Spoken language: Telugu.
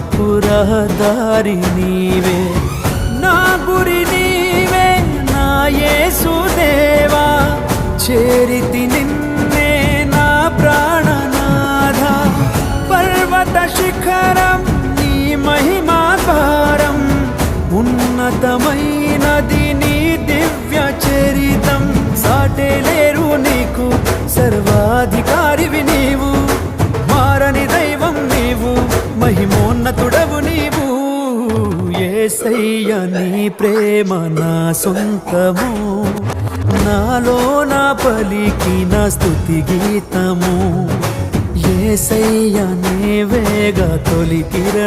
మార్పు రహదారి నీవే, నా గురి నీవే నా యేసుదేవా. చేరితి నిన్నే నా ప్రాణనాథ, పర్వత శిఖరం నీ మహిమా భారం, ఉన్నతమైనది నీ దివ్య చరితం. సాటే లేరు నీకు, సర్వాధికారివి నీవు, మారని దైవం నీవు, మహిమోన్నతుడవు నీవు. యేసయ్య నీ ప్రేమ నా సొంతము, నాలో నా పలికిన స్తుతి గీతము. యేసయ్య నీవేగా తొలి కిరణం.